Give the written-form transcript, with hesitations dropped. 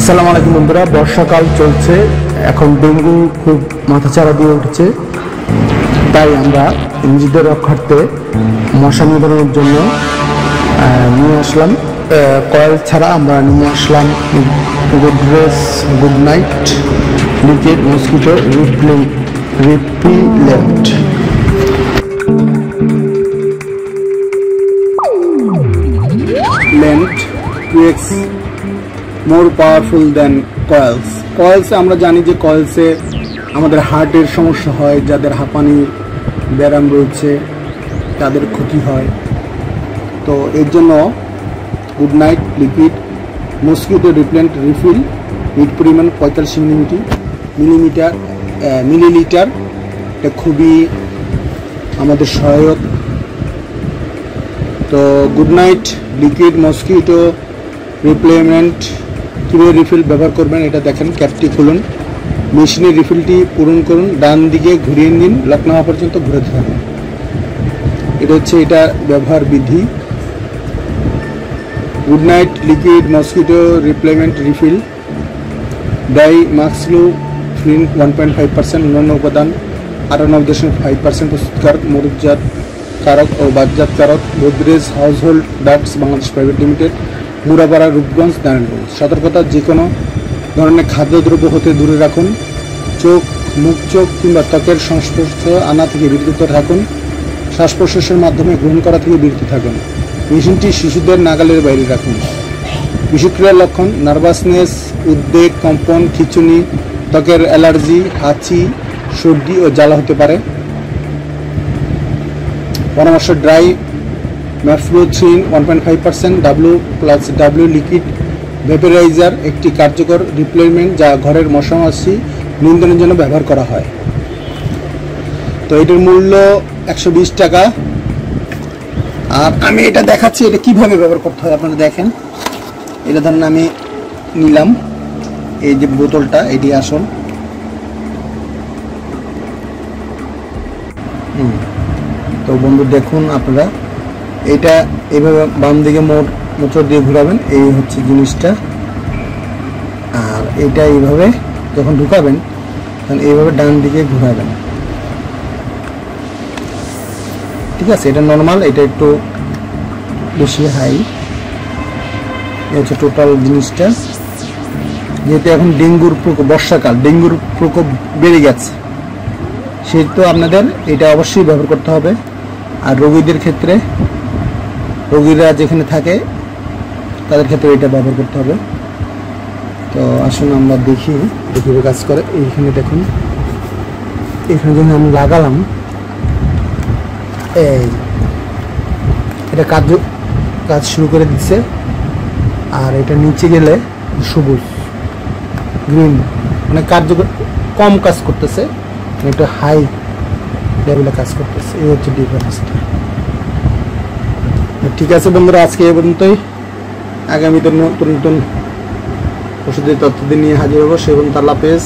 আসসালামু আলাইকুম বন্ধুরা, বর্ষাকাল চলছে, এখন ডেঙ্গু খুব মাথাচাড়া দিয়ে উঠছে। তাই আমরা নিজেদের রক্ষার্থে মশা নিবারণের জন্য নিয়ে আসলাম কয়েল ছাড়া আমরা নিয়ে আসলাম Godrej good night liquid mosquito repellent. Lent 2x more powerful than coils. Coils আমরা জানি যে কয়েলসে আমাদের হার্টের সমস্যা হয়, যাদের হাঁপানির ব্যায়াম রয়েছে তাদের ক্ষতি হয়। তো এর জন্য Good night liquid mosquito repellent refill হিট পরিমাণ 45 মিলিলিটার, এটা খুবই আমাদের সহায়ক। তো Good night liquid mosquito replacement কীভাবে রিফিল ব্যবহার করবেন এটা দেখেন। ক্যাপটি খুলুন, মেশিনের রিফিলটি পূরণ করুন, ডান দিকে ঘুরিয়ে নিন, লক না হওয়া পর্যন্ত ঘুরাতে থাকুন। এটা হচ্ছে এটা ব্যবহার বিধি। Good night liquid mosquito replacement refill ডাই মাক্সলু ফ্লিন 1.5%, অন্যান্য উপাদান 98.5% প্রস্তুতকারক মরুজাত কারক ও বাতজাত কারক গোদরেজ হাউসহোল্ড ডাস্ট বাংলাদেশ প্রাইভেট লিমিটেড, মুরাপাড়া, রূপগঞ্জ, নারায়ণগঞ্জ। সতর্কতা, যে কোনো ধরনের খাদ্যদ্রব্য হতে দূরে রাখুন। মুখ চোখ কিংবা ত্বকের সংস্পর্শ আনা থেকে বিরত থাকুন। শ্বাস প্রশ্বাসের মাধ্যমে গ্রহণ করা থেকে বিরত থাকুন। মেশিনটি শিশুদের নাগালের বাইরে রাখুন। বিষক্রিয়ার লক্ষণ: নার্ভাসনেস, উদ্বেগ, কম্পন, খিঁচুনি, ত্বকের অ্যালার্জি, হাঁচি, সর্দি ও জ্বালা হতে পারে। পরামর্শ: ড্রাই ম্যাফ্লোথ্রিন 1.5%, W+W লিকুইড ভেপোরাইজার একটি কার্যকর রিপ্লেসমেন্ট যা ঘরের মশামাছি নিয়ন্ত্রণের জন্য ব্যবহার করা হয়। তো এটার মূল্য 120 টাকা। আর আমি এটা দেখাচ্ছি এটা কিভাবে ব্যবহার করতে হয়। আপনারা দেখেন, এটা ধরেন আমি নিলাম, এই যে বোতলটা, এটি আসল। তো বন্ধু দেখুন, আপনারা এটা এইভাবে বাম দিকে মোটর দিয়ে ঘুরাবেন, এই হচ্ছে জিনিসটা। আর এটা এইভাবে যখন ঢুকাবেন তখন এইভাবে ডান দিকে ঘুরাবেন, ঠিক আছে? এটা নর্মাল, এটা একটু বেশি হাই। এই হচ্ছে টোটাল জিনিসটা। যেহেতু এখন ডেঙ্গুর প্রকোপ, বর্ষাকাল, ডেঙ্গুর প্রকোপ বেড়ে গেছে, সেহেতু আপনাদের এটা অবশ্যই ব্যবহার করতে হবে। আর রোগীদের ক্ষেত্রে, রোগীরা যেখানে থাকে তাদের ক্ষেত্রে এটা ব্যবহার করতে হবে। তো আসুন আমরা দেখি কীভাবে কাজ করে। এইখানে দেখুন, এখানে যখন আমি লাগালাম, এই এটা কাজ শুরু করে দিচ্ছে। আর এটা নিচে গেলে সবুজ, গ্রিন, মানে কার্যকর, কম কাজ করতেছে, একটু হাই লেভেলে কাজ করতেছে। এই হচ্ছে ডিফারেন্সটা। ঠিক আছে বন্ধুরা, আজকে এই পর্যন্তই। আগামীতে নতুন নতুন ওষুধের তথ্য নিয়ে হাজির হবো। সে পর্যন্ত আল্লাহ হাফেজ।